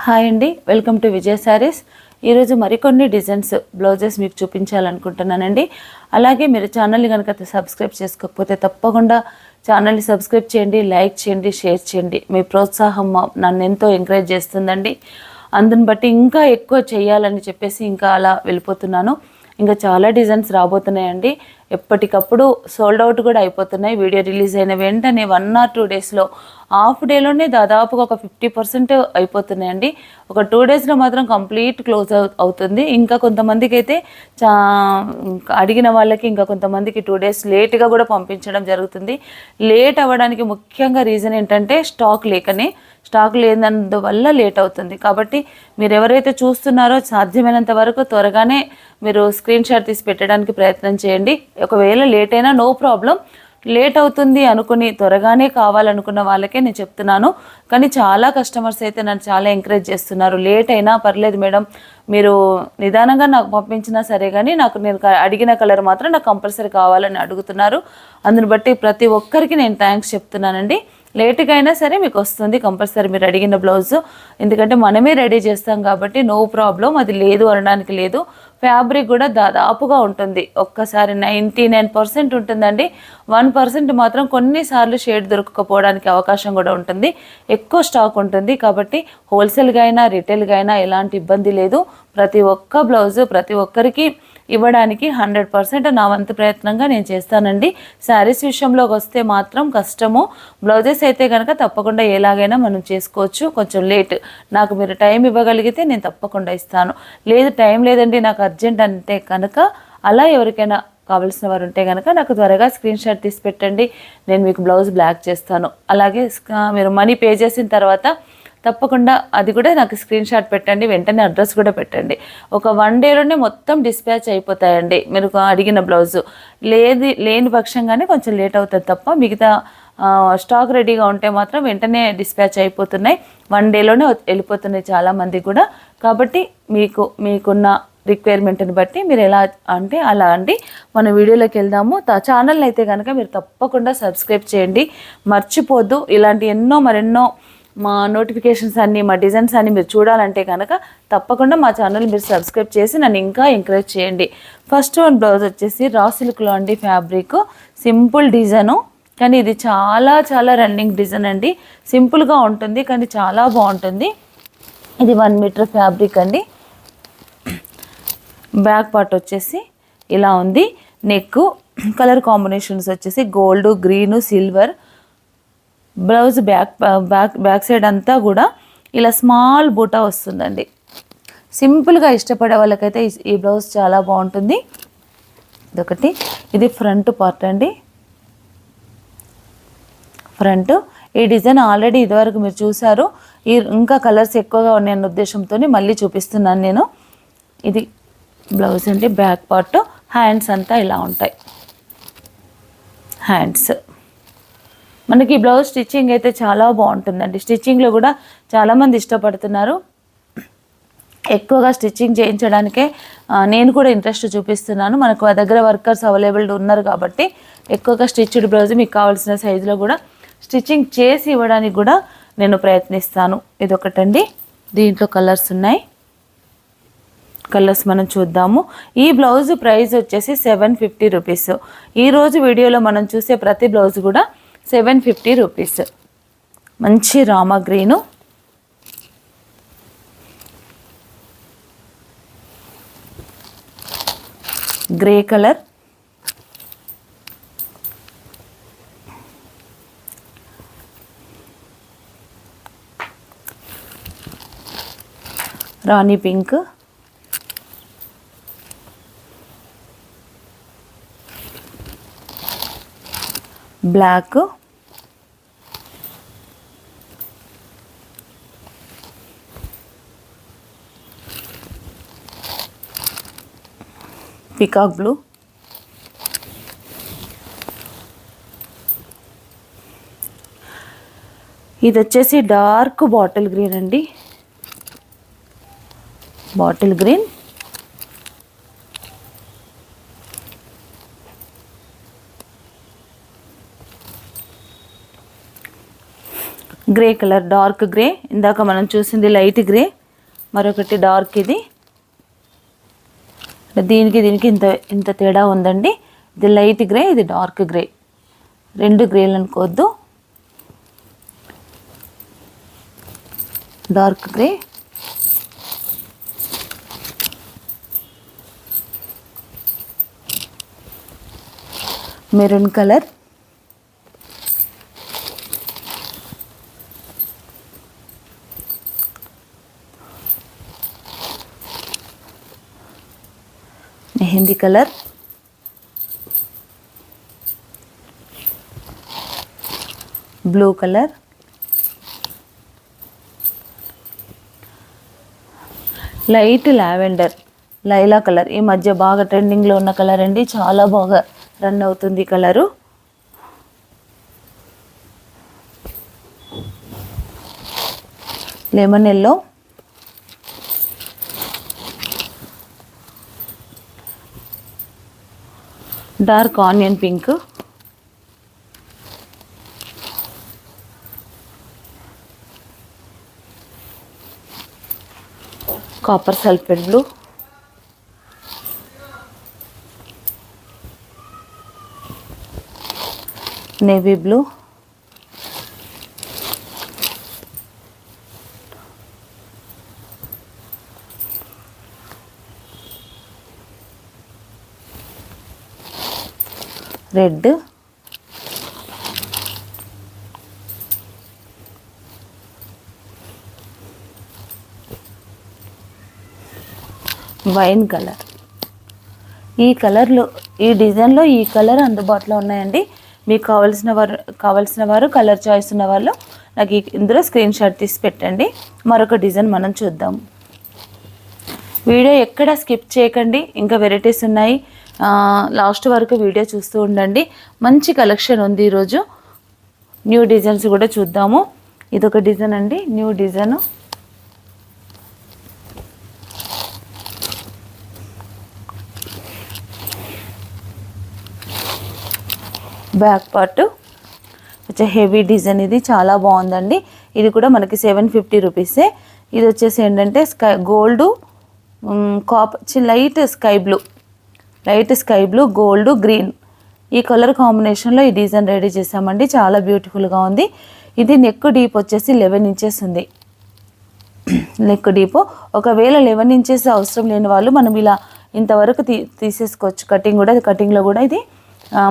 Hi అండి, welcome to Vijay saris. ఈరోజు మరికొన్ని డిజైన్స్ బ్లౌజెస్ మీకు చూపించాలనుకుంటున్నానండి. అలాగే మీరు ఛానల్ని కనుక సబ్స్క్రైబ్ చేసుకోకపోతే తప్పకుండా ఛానల్ని సబ్స్క్రైబ్ చేయండి, లైక్ చేయండి, షేర్ చేయండి. మీ ప్రోత్సాహం నన్ను ఎంతో ఎంకరేజ్ చేస్తుందండి. అందుని బట్టి ఇంకా ఎక్కువ చేయాలని చెప్పేసి ఇంకా అలా వెళ్ళిపోతున్నాను. ఇంకా చాలా డిజైన్స్ రాబోతున్నాయండి. ఎప్పటికప్పుడు సోల్డ్ అవుట్ కూడా అయిపోతున్నాయి. వీడియో రిలీజ్ అయిన వెంటనే 1 or 2 డేస్లో, హాఫ్ డేలోనే దాదాపుగా ఒక 50% అయిపోతున్నాయండి. ఒక 2 డేస్లో మాత్రం కంప్లీట్ క్లోజ్ అవుతుంది. ఇంకా కొంతమందికి అయితే అడిగిన వాళ్ళకి ఇంకా కొంతమందికి 2 డేస్ లేట్గా కూడా పంపించడం జరుగుతుంది. లేట్ అవ్వడానికి ముఖ్యంగా రీజన్ ఏంటంటే స్టాక్ లేనందువల్ల లేట్ అవుతుంది. కాబట్టి మీరు ఎవరైతే చూస్తున్నారో సాధ్యమైనంత వరకు త్వరగానే మీరు స్క్రీన్ షాట్ తీసి పెట్టడానికి ప్రయత్నం చేయండి. ఒకవేళ లేట్ అయినా నో ప్రాబ్లం. లేట్ అవుతుంది అనుకుని త్వరగానే కావాలనుకున్న వాళ్ళకే నేను చెప్తున్నాను. కానీ చాలా కస్టమర్స్ అయితే నన్ను చాలా ఎంకరేజ్ చేస్తున్నారు. లేట్ అయినా పర్లేదు మేడం, మీరు నిదానంగా నాకు పంపించినా సరే కానీ నేను అడిగిన కలర్ మాత్రం నాకు కంపల్సరీ కావాలని అడుగుతున్నారు. అందుని బట్టి ప్రతి ఒక్కరికి నేను థ్యాంక్స్ చెప్తున్నానండి. లేట్గా అయినా సరే మీకు వస్తుంది కంపల్సరీ మీరు అడిగిన బ్లౌజు. ఎందుకంటే మనమే రెడీ చేస్తాం కాబట్టి నో ప్రాబ్లం. అది లేదు అనడానికి లేదు. ఫ్యాబ్రిక్ కూడా దాదాపుగా ఉంటుంది. ఒక్కసారి 99% ఉంటుందండి. 1% మాత్రం కొన్నిసార్లు షేడ్ దొరకకపోవడానికి అవకాశం కూడా ఉంటుంది. ఎక్కువ స్టాక్ ఉంటుంది. కాబట్టి హోల్సేల్గా అయినా రిటైల్గా అయినా ఎలాంటి ఇబ్బంది లేదు. ప్రతి ఒక్క బ్లౌజు ప్రతి ఒక్కరికి ఇవ్వడానికి 100% నా వంతు ప్రయత్నంగా నేను చేస్తానండి. శారీస్ విషయంలోకి వస్తే మాత్రం కష్టము. బ్లౌజెస్ అయితే కనుక తప్పకుండా ఎలాగైనా మనం చేసుకోవచ్చు. కొంచెం లేట్ నాకు మీరు టైం ఇవ్వగలిగితే నేను తప్పకుండా ఇస్తాను. లేదు టైం లేదండి నాకు అర్జెంట్ అంటే కనుక అలా ఎవరికైనా కావాల్సిన వారు ఉంటే కనుక నాకు త్వరగా స్క్రీన్ షాట్ తీసి పెట్టండి. నేను మీకు బ్లౌజ్ బ్లాక్ చేస్తాను. అలాగే మీరు మనీ పే చేసిన తర్వాత తప్పకుండా అది కూడా నాకు స్క్రీన్ షాట్ పెట్టండి. వెంటనే అడ్రస్ కూడా పెట్టండి. ఒక 1 డేలోనే మొత్తం డిస్పాచ్ అయిపోతాయండి. మీరు అడిగిన బ్లౌజు లేని పక్షంగానే కొంచెం లేట్ అవుతుంది తప్ప మిగతా స్టాక్ రెడీగా ఉంటే మాత్రం వెంటనే డిస్పాచ్ అయిపోతున్నాయి. 1 డేలోనే వెళ్ళిపోతున్నాయి చాలామంది కూడా. కాబట్టి మీకున్న రిక్వైర్మెంట్ని బట్టి మీరు ఎలా అంటే అలా అండి. మన వీడియోలోకి వెళ్దాము. ఛానల్ని అయితే కనుక మీరు తప్పకుండా సబ్స్క్రైబ్ చేయండి, మర్చిపోద్దు. ఇలాంటి మరెన్నో మా నోటిఫికేషన్స్ అన్నీ, మా డిజైన్స్ అన్నీ మీరు చూడాలంటే కనుక తప్పకుండా మా ఛానల్ మీరు సబ్స్క్రైబ్ చేసి నన్ను ఇంకా ఎంకరేజ్ చేయండి. ఫస్ట్ వన్ బ్లౌజ్ వచ్చేసి రా సిల్క్లో అండి. ఫ్యాబ్రిక్ సింపుల్ డిజైను, కానీ ఇది చాలా చాలా రన్నింగ్ డిజైన్ అండి. సింపుల్గా ఉంటుంది కానీ చాలా బాగుంటుంది. ఇది 1 మీటర్ ఫ్యాబ్రిక్ అండి. బ్యాక్ పార్ట్ వచ్చేసి ఇలా ఉంది. నెక్ కలర్ కాంబినేషన్స్ వచ్చేసి gold, green, silver. Blouse back side అంతా కూడా ఇలా స్మాల్ బూటా వస్తుందండి. సింపుల్గా ఇష్టపడే వాళ్ళకైతే ఈ బ్లౌజ్ చాలా బాగుంటుంది. ఇదొకటి. ఇది ఫ్రంట్ పార్ట్ అండి. ఫ్రంట్ ఈ డిజైన్ ఆల్రెడీ ఇదివరకు మీరు చూసారు. ఇంకా కలర్స్ ఎక్కువగా ఉన్నాయన్న ఉద్దేశంతో మళ్ళీ చూపిస్తున్నాను నేను. ఇది బ్లౌజ్ అండి. బ్యాక్ పార్ట్, హ్యాండ్స్ అంతా ఇలా ఉంటాయి. హ్యాండ్స్ మనకి బ్లౌజ్ స్టిచ్చింగ్ అయితే చాలా బాగుంటుందండి. స్టిచ్చింగ్లో కూడా చాలామంది ఇష్టపడుతున్నారు. ఎక్కువగా స్టిచ్చింగ్ చేయించడానికే నేను కూడా ఇంట్రెస్ట్ చూపిస్తున్నాను. మనకు ఆ దగ్గర వర్కర్స్ అవైలబుల్ ఉన్నారు కాబట్టి ఎక్కువగా స్టిచ్డ్ బ్లౌజ్ మీకు కావాల్సిన సైజులో కూడా స్టిచ్చింగ్ చేసి ఇవ్వడానికి కూడా నేను ప్రయత్నిస్తాను. ఇదొకటండి. దీంట్లో కలర్స్ ఉన్నాయి. కలర్స్ మనం చూద్దాము. ఈ బ్లౌజ్ ప్రైస్ వచ్చేసి 750 రూపీస్. ఈరోజు వీడియోలో మనం చూసే ప్రతి బ్లౌజ్ కూడా 750 రూపీస్. మంచి రామా గ్రీను, గ్రే కలర్, రాణి పింక్, బ్లాక్, పికాక్ బ్లూ, ఇది వచ్చేసి డార్క్ బాటిల్ గ్రీన్ అండి. Bottle green, grey colour, dark grey. ఇందాక మనం చూసింది లైట్ గ్రే. మరొకటి డార్క్, ఇది దీనికి ఇంత ఇంత తేడా ఉందండి. ఇది లైట్ గ్రే, ఇది డార్క్ గ్రే, 2 గ్రేలు అనుకోవద్దు. Dark grey, maroon colour, mehndi colour, blue colour, light lavender, Laila colour. ఈ మధ్య బాగా ట్రెండింగ్లో ఉన్న కలర్ అండి, చాలా బాగా రన్ అవుతుంది ఈ colour. Lemon yellow, dark onion pink, copper sulphate blue, navy blue, red, wine colour. ఈ కలర్లో, ఈ డిజైన్లో ఈ కలర్ అందుబాటులో ఉన్నాయండి. మీకు కావాల్సిన వారు కలర్ చాయిస్ ఉన్న వాళ్ళు నాకు ఇందులో స్క్రీన్ షాట్ తీసి పెట్టండి. మరొక డిజైన్ మనం చూద్దాం. వీడియో ఎక్కడ స్కిప్ చేయకండి, ఇంకా వెరైటీస్ ఉన్నాయి. లాస్ట్ వరకు వీడియో చూస్తూ ఉండండి. మంచి కలెక్షన్ ఉంది ఈరోజు. న్యూ డిజైన్స్ కూడా చూద్దాము. ఇదొక డిజైన్ అండి, న్యూ డిజైన్. బ్యాక్ పార్ట్ కొంచెం హెవీ డిజైన్, ఇది చాలా బాగుందండి. ఇది కూడా మనకి 750 రూపీసే. ఇది వచ్చేసి ఏంటంటే gold light sky blue gold green, ఈ కలర్ కాంబినేషన్లో ఈ డిజైన్ రెడీ చేసామండి. చాలా బ్యూటిఫుల్గా ఉంది. ఇది నెక్ డీప్ వచ్చేసి 11 ఇంచెస్ ఉంది. నెక్ డీప్ ఒకవేళ 11 ఇంచెస్ అవసరం లేని వాళ్ళు మనం ఇలా ఇంతవరకు తీసేసుకోవచ్చు. కటింగ్లో కూడా ఇది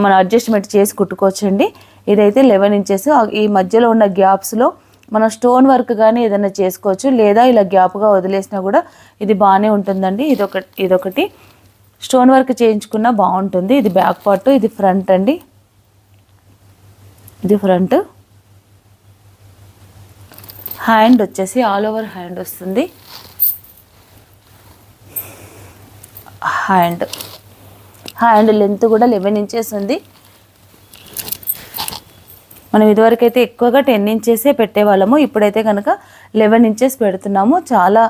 మనం అడ్జస్ట్మెంట్ చేసి కుట్టుకోవచ్చండి. ఇదైతే 11 ఇంచెస్. ఈ మధ్యలో ఉన్న గ్యాప్స్లో మనం స్టోన్ వర్క్ కానీ ఏదైనా చేసుకోవచ్చు, లేదా ఇలా గ్యాప్గా వదిలేసినా కూడా ఇది బాగానే ఉంటుందండి. ఇదొకటి స్టోన్ వర్క్ చేయించుకున్నా బాగుంటుంది. ఇది బ్యాక్ పార్ట్, ఇది ఫ్రంట్ అండి. ఇది ఫ్రంట్. హ్యాండ్ వచ్చేసి ఆల్ ఓవర్ హ్యాండ్ వస్తుంది. హ్యాండ్ లెంత్ కూడా 11 ఇంచెస్ ఉంది. మనం ఇదివరకైతే ఎక్కువగా 10 ఇంచెసే పెట్టేవాళ్ళము, ఇప్పుడైతే కనుక 11 ఇంచెస్ పెడుతున్నాము. చాలా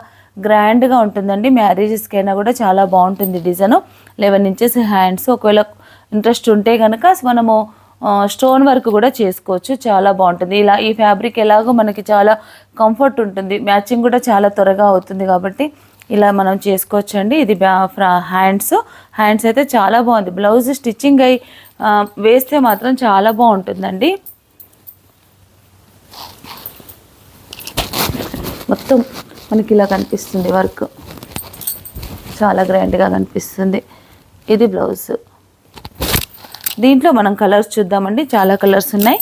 గ్రాండ్గా ఉంటుందండి. మ్యారేజెస్కైనా కూడా చాలా బాగుంటుంది డిజైన్. 11 inches hands. ఒకవేళ ఇంట్రెస్ట్ ఉంటే కనుక మనము స్టోన్ వర్క్ కూడా చేసుకోవచ్చు, చాలా బాగుంటుంది. ఇలా ఈ ఫ్యాబ్రిక్ ఎలాగో మనకి చాలా కంఫర్ట్ ఉంటుంది, మ్యాచింగ్ కూడా చాలా త్వరగా అవుతుంది కాబట్టి ఇలా మనం చేసుకోవచ్చండి. ఇది హ్యాండ్స్ అయితే చాలా బాగుంది. బ్లౌజ్ స్టిచ్చింగ్ అయి వేస్తే మాత్రం చాలా బాగుంటుందండి. మొత్తం మనకి ఇలా కనిపిస్తుంది వర్క్, చాలా గ్రాండ్గా కనిపిస్తుంది. ఇది బ్లౌజ్. దీంట్లో మనం కలర్స్ చూద్దామండి, చాలా కలర్స్ ఉన్నాయి.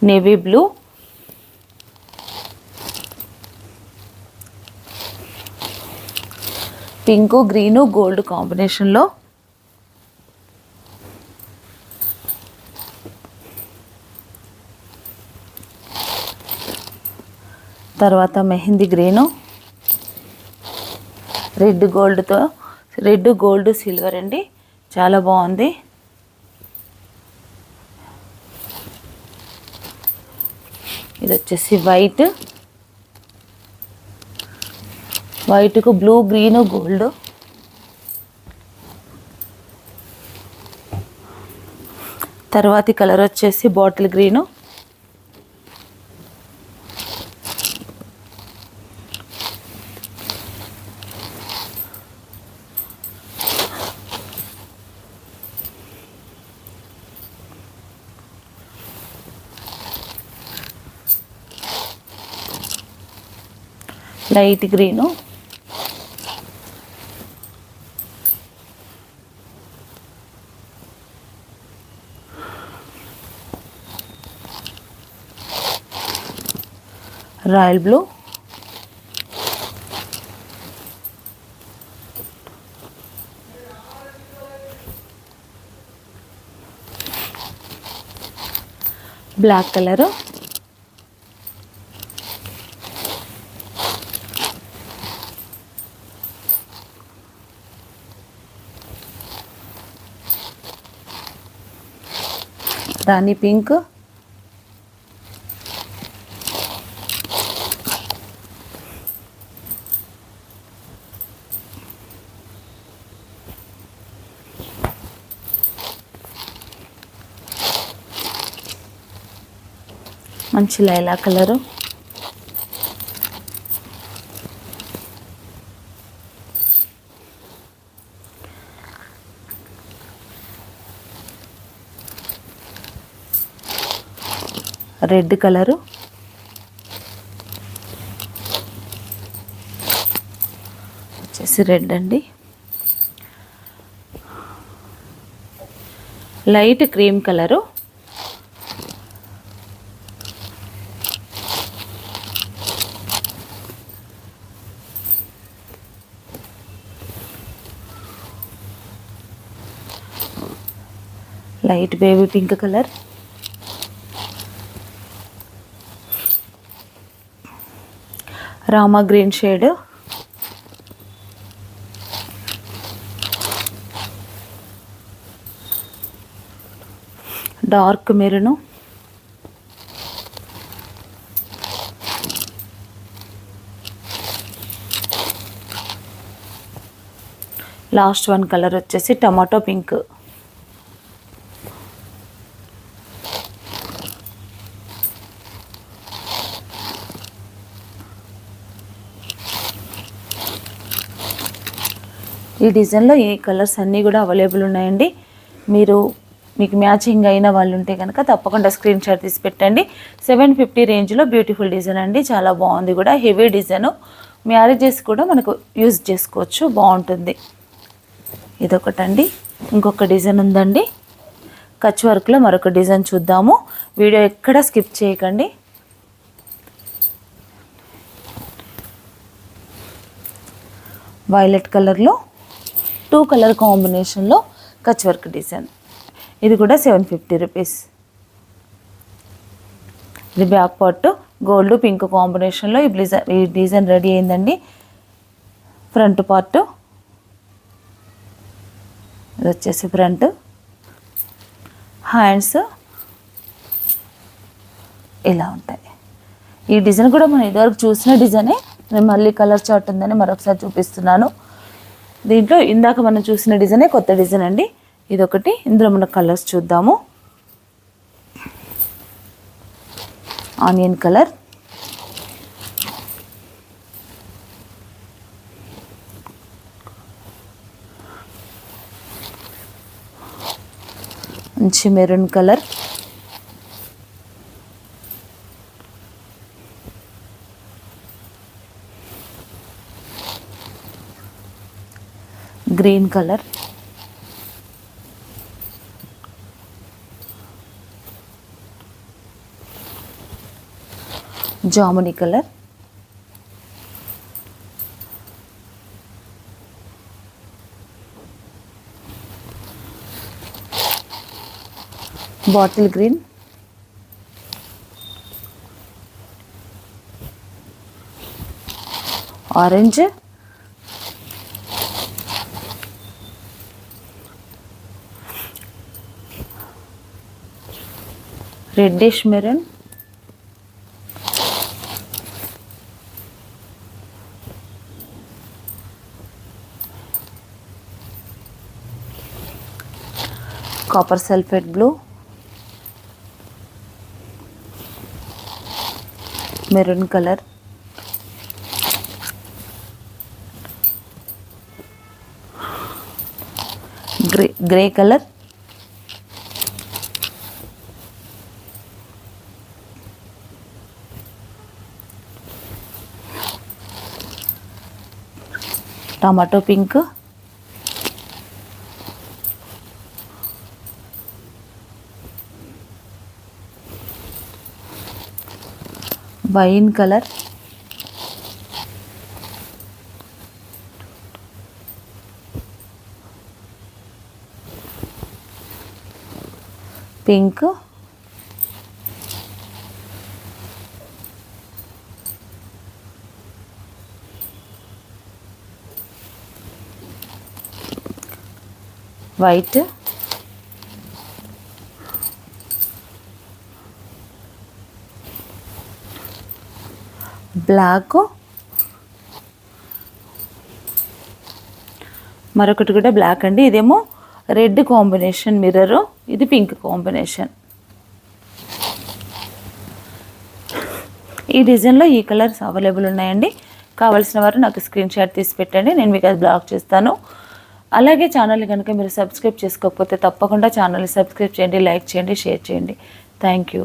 Navy blue, pink, green, gold కాంబినేషన్లో, తర్వాత mehndi green, red gold silver అండి, చాలా బాగుంది. ఇది వచ్చేసి వైట్కు బ్లూ, గ్రీను, గోల్డ్. తర్వాతి కలర్ వచ్చేసి bottle green, light green, royal blue, black colour, రాణి పింక్, మంచి లైలా కలరు, రెడ్ కలరు, వచ్చేసి రెడ్ అండి, light cream colour, light baby pink colour, రామా green shade, dark maroon, last one colour వచ్చేసి tomato pink. ఈ డిజైన్లో ఈ కలర్స్ అన్నీ కూడా అవైలబుల్ ఉన్నాయండి. మీకు మ్యాచింగ్ అయిన వాళ్ళు ఉంటే కనుక తప్పకుండా స్క్రీన్ షాట్ తీసి పెట్టండి. 750 రేంజ్లో బ్యూటిఫుల్ డిజైన్ అండి, చాలా బాగుంది కూడా, హెవీ డిజైను, మ్యారేజెస్ కూడా మనకు యూజ్ చేసుకోవచ్చు, బాగుంటుంది. ఇదొకటండి. ఇంకొక డిజైన్ ఉందండి, కచ్ వర్క్లో మరొక డిజైన్ చూద్దాము. వీడియో ఎక్కడ స్కిప్ చేయకండి. వైలెట్ కలర్లో 2 కలర్ కాంబినేషన్లో కచ్ వర్క్ డిజైన్, ఇది కూడా 750 రూపీస్. ఇది బ్యాక్ పార్ట్ గోల్డ్ పింక్ కాంబినేషన్లో ఈ డిజైన్ రెడీ అయిందండి. ఫ్రంట్ పార్ట్ ఇది వచ్చేసి ఫ్రంట్, హ్యాండ్స్ ఇలా ఉంటాయి. ఈ డిజైన్ కూడా మనం ఇదివరకు చూసిన డిజైనే, నేను మళ్ళీ కలర్ చార్ట్ ఉందని మరొకసారి చూపిస్తున్నాను. దీంట్లో ఇందాక మనం చూసిన డిజైనే కొత్త డిజైన్ అండి, ఇదొకటి. ఇందులో మన కలర్స్ చూద్దాము. ఆనియన్ కలర్, మంచి మెరూన్ కలర్, గ్రీన్ కలర్, జామునీ colour, bottle green, orange, reddish maroon, copper sulphate blue, maroon colour, grey colour, tomato pink, wine colour, pink, white, black, మరొకటి కూడా బ్లాక్ అండి. ఇదేమో రెడ్ కాంబినేషన్ మిర్రరు, ఇది pink combination. ఈ డిజైన్లో ఈ కలర్స్ అవైలబుల్ ఉన్నాయండి. కావాల్సిన వారు నాకు స్క్రీన్ షాట్ తీసి పెట్టండి, నేను మీకు అది బ్లాక్ చేస్తాను. అలాగే ఛానల్ కనుక మీరు సబ్స్క్రైబ్ చేసుకోకపోతే తప్పకుండా ఛానల్ని సబ్స్క్రైబ్ చేయండి, లైక్ చేయండి, షేర్ చేయండి. Thank you.